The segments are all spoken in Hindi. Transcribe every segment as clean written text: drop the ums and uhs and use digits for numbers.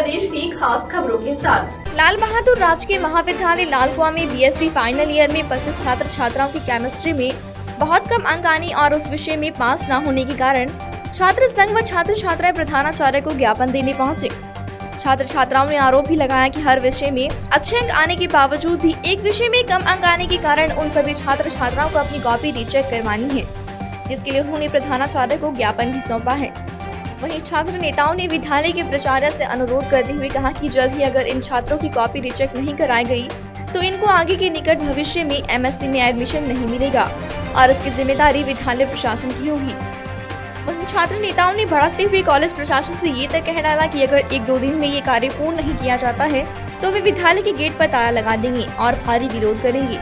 प्रदेश की खास खबरों के साथ। लाल बहादुर राजकीय महाविद्यालय लालकुआं में बीएससी फाइनल ईयर में 25 छात्र छात्राओं की केमिस्ट्री में बहुत कम अंक आने और उस विषय में पास न होने के कारण छात्र संघ व छात्र छात्राएं प्रधानाचार्य को ज्ञापन देने पहुंचे। छात्र छात्राओं ने आरोप भी लगाया कि हर विषय में अच्छे अंक आने के बावजूद भी एक विषय में कम अंक आने के कारण उन सभी छात्र छात्राओं को अपनी कॉपी रीचेक करवानी है, जिसके लिए उन्होंने प्रधानाचार्य को ज्ञापन भी सौंपा है। वहीं छात्र नेताओं ने विद्यालय के प्राचार्य से अनुरोध करते हुए कहा कि जल्द ही अगर इन छात्रों की कॉपी रीचेक नहीं कराई गई तो इनको आगे के निकट भविष्य में एमएससी में एडमिशन नहीं मिलेगा और इसकी जिम्मेदारी विद्यालय प्रशासन की होगी। वहीं छात्र नेताओं ने भड़कते हुए कॉलेज प्रशासन से ये तक कह डाला कि अगर 1-2 दिन में ये कार्य पूर्ण नहीं किया जाता है तो वे विद्यालय के गेट पर ताला लगा देंगे और भारी विरोध करेंगे।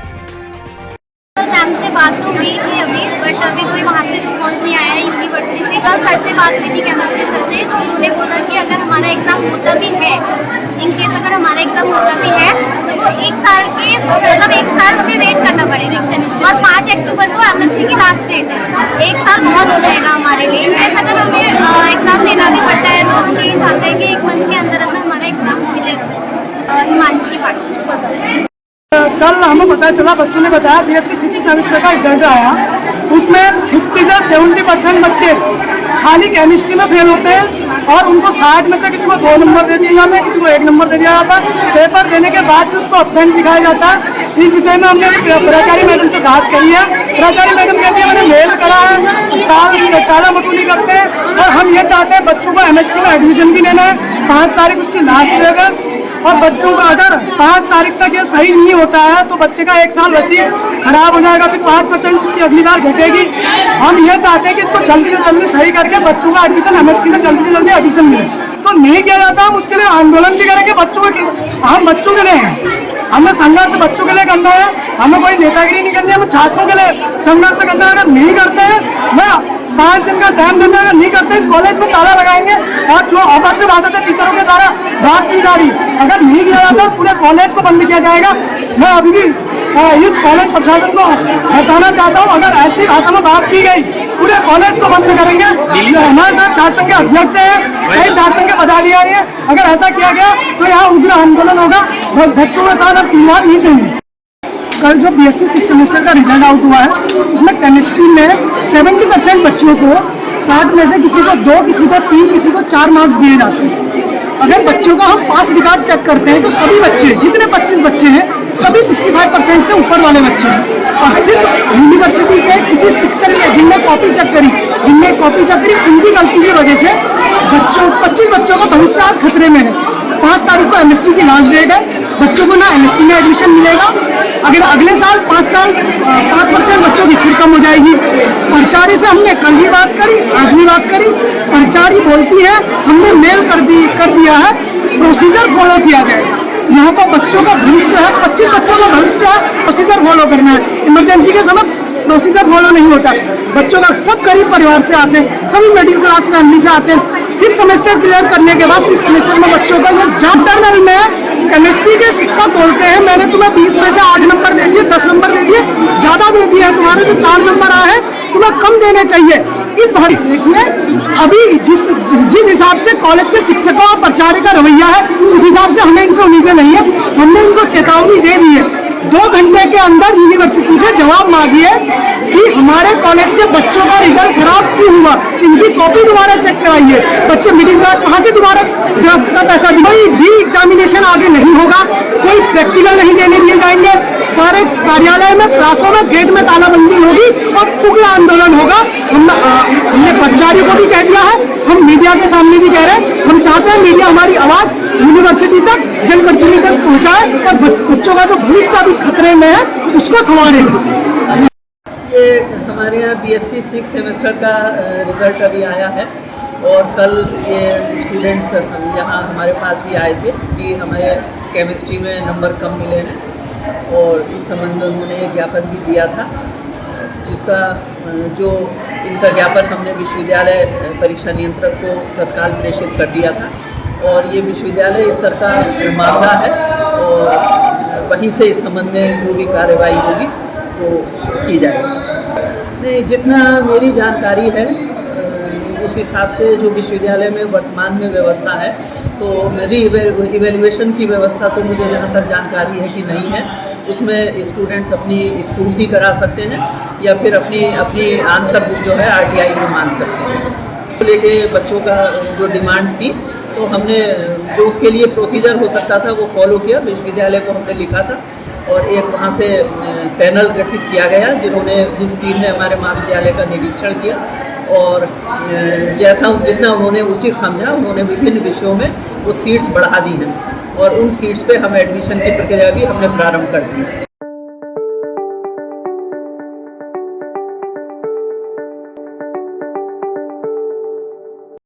मैम से बात तो हुई थी अभी, बट अभी कोई वहाँ से रिस्पॉन्स नहीं आया है यूनिवर्सिटी से। कल सर से बात हुई थी केमिस्ट्री सर से, तो उन्होंने बोला कि अगर हमारा एग्ज़ाम होता भी है, इनकेस अगर हमारा एग्ज़ाम होता भी है तो वो 1 साल के मतलब 1 साल हमें वेट करना पड़ेगा और 5 अक्टूबर को एमएससी की लास्ट डेट है। 1 साल बहुत हो जाएगा हमारे लिए। इनकेस अगर हमें एग्ज़ाम देना भी पड़ता है तो हम ये चाहते हैं कि 1 मंथ के अंदर अंदर हमारा एग्ज़ाम मिलेगा। हिमांशी पाटिल। कल हमें पता चला, बच्चों ने बताया बीएससी 6th सेमेस्टर का रिजल्ट आया, उसमें 50 से 70% बच्चे खाली केमिस्ट्री में फेल होते हैं और उनको 60 में से किसी को 2 नंबर दे दिया जाता है, किसी को 1 नंबर दे दिया जाता है। पेपर देने के बाद भी उसको अब्सेंट दिखाया जाता है। इस विषय में हमने प्राचार्य मैडम से बात करी है। प्राचार्य मैडम कहती है मैंने मेल करा है, ताला मटोली करते हैं और हम ये चाहते हैं बच्चों को एमएससी में एडमिशन भी लेना है। 5 तारीख उसकी लास्ट डेट है और बच्चों का अगर 5 तारीख तक ये सही नहीं होता है तो बच्चे का 1 साल वैसे खराब हो जाएगा, फिर 5% उसकी अगली बार घटेगी। हम ये चाहते हैं कि इसको जल्दी से जल्दी सही करके बच्चों का एडमिशन एमएससी में जल्दी से जल्दी एडमिशन मिले। तो नहीं किया जाता, हम उसके लिए आंदोलन भी करेंगे। हम बच्चों के लिए हैं, हमें संघर्ष बच्चों के लिए करना है, हमें कोई नेतागिरी नहीं करनी है, हमें छात्रों के लिए संघर्ष करना है। अगर नहीं करते हैं मैं 5 दिन का टाइम देना, अगर नहीं करते इस कॉलेज में ताला लगाएंगे और जो अभद्र भाषा से टीचरों के द्वारा बात की जा रही, अगर नहीं किया जाता पूरे कॉलेज को बंद किया जाएगा। मैं अभी भी इस कॉलेज प्रशासन को बताना चाहता हूँ, अगर ऐसी भाषा में बात की गई पूरे कॉलेज को बंद करेंगे। हमारे साथ छात्र संघ के अध्यक्ष है, कई छात्र संघ के पदाधिकारी है। अगर ऐसा किया गया तो यहाँ उग्र आंदोलन होगा। बच्चों के साथ अब बात नहीं सही। कल जो बीएससी 6th सेमेस्टर का रिजल्ट आउट हुआ है उसमें केमिस्ट्री में 70% बच्चों को 60 में से किसी को 2, किसी को 3, किसी को 4 मार्क्स दिए जाते हैं। अगर बच्चों का हम पास रिकॉर्ड चेक करते हैं तो सभी बच्चे, जितने 25 बच्चे हैं, सभी 65% से ऊपर वाले बच्चे हैं। और सिर्फ यूनिवर्सिटी के किसी शिक्षक ने जिनने कॉपी चेक करी उनकी गलती की वजह से 25 बच्चों का भविष्य आज खतरे में है। 5 तारीख को एमएससी की लास्ट डेट है। बच्चों को ना एमएससी में एडमिशन मिलेगा। अगर अगले साल 5% बच्चों की फिर कम हो जाएगी। प्राचार्य से हमने कल भी बात करी, आज भी बात करी। प्राचार्य बोलती है हमने मेल कर दिया है, प्रोसीजर फॉलो किया जाएगा। यहाँ पर बच्चों का भविष्य है, 25 बच्चों का भविष्य है, प्रोसीजर फॉलो करना है। इमरजेंसी के समय प्रोसीजर फॉलो नहीं होता। बच्चों का सब गरीब परिवार से आते हैं, सभी मिडिल क्लास फैमिली से आते हैं। फिर सेमेस्टर क्लियर करने के बाद 6 सेमेस्टर में बच्चों का ये जर्नल में केमिस्ट्री के शिक्षक बोलते हैं मैंने तुम्हें 20 में से 8 नंबर दे दिए, 10 नंबर दे दिए, ज़्यादा दे दिया है, तुम्हारे जो 4 नंबर आए हैं तुम्हें कम देने चाहिए। इस भाषा देखिए अभी जिस हिसाब से कॉलेज के शिक्षकों और प्राचार्य का रवैया है उस हिसाब से हमें इनसे उम्मीदें नहीं है। हमने इनको चेतावनी दे दी है, 2 घंटे के अंदर यूनिवर्सिटी से जवाब मांगिए कि हमारे कॉलेज के बच्चों का रिजल्ट खराब क्यों हुआ, इनकी कॉपी दोबारा चेक कराइए। बच्चे मिडिल क्लास कहाँ से दोबारा ड्राफ्ट का पैसा, कोई भी एग्जामिनेशन आगे नहीं होगा, कोई प्रैक्टिकल नहीं देने दिए जाएंगे। सारे कार्यालय में, क्लासों में गेट में तालाबंदी होगी और उग्र आंदोलन होगा। हमने प्राचार्य को भी कह दिया है, हम मीडिया के सामने भी कह रहे हैं। हम चाहते हैं मीडिया हमारी आवाज़ यूनिवर्सिटी तक, जनप्रतिनिधि तक पहुँचाए और बच्चों का जो भविष्य अभी खतरे में है उसको संवारे। ये हमारे यहाँ बीएससी 6th सेमेस्टर का रिज़ल्ट अभी आया है और कल ये स्टूडेंट्स यहाँ हमारे पास भी आए थे कि हमें केमिस्ट्री में नंबर कम मिले हैं और इस संबंध में उन्होंने ये ज्ञापन भी दिया था, जिसका जो इनका ज्ञापन हमने विश्वविद्यालय परीक्षा नियंत्रक को तत्काल प्रेषित कर दिया था और ये विश्वविद्यालय स्तर का मामला है और वहीं से इस संबंध में जो भी कार्रवाई होगी वो की जाएगी। नहीं, जितना मेरी जानकारी है उस हिसाब से जो विश्वविद्यालय में वर्तमान में व्यवस्था है तो री इवेल्युएशन की व्यवस्था तो मुझे जहाँ तक जानकारी है कि नहीं है। उसमें स्टूडेंट्स अपनी स्कूल ही करा सकते हैं या फिर अपनी आंसर बुक जो है RTI में मांग सकते हैं। लेके बच्चों का जो डिमांड थी तो हमने जो उसके लिए प्रोसीजर हो सकता था वो फॉलो किया। विश्वविद्यालय को हमने लिखा था और एक वहाँ से पैनल गठित किया गया जिस टीम ने हमारे महाविद्यालय का निरीक्षण किया और जितना उन्होंने उचित समझा उन्होंने विभिन्न विषयों में वो सीट्स बढ़ा दी हैं और उन सीट्स पे हम एडमिशन की प्रक्रिया भी हमने प्रारंभ कर दी।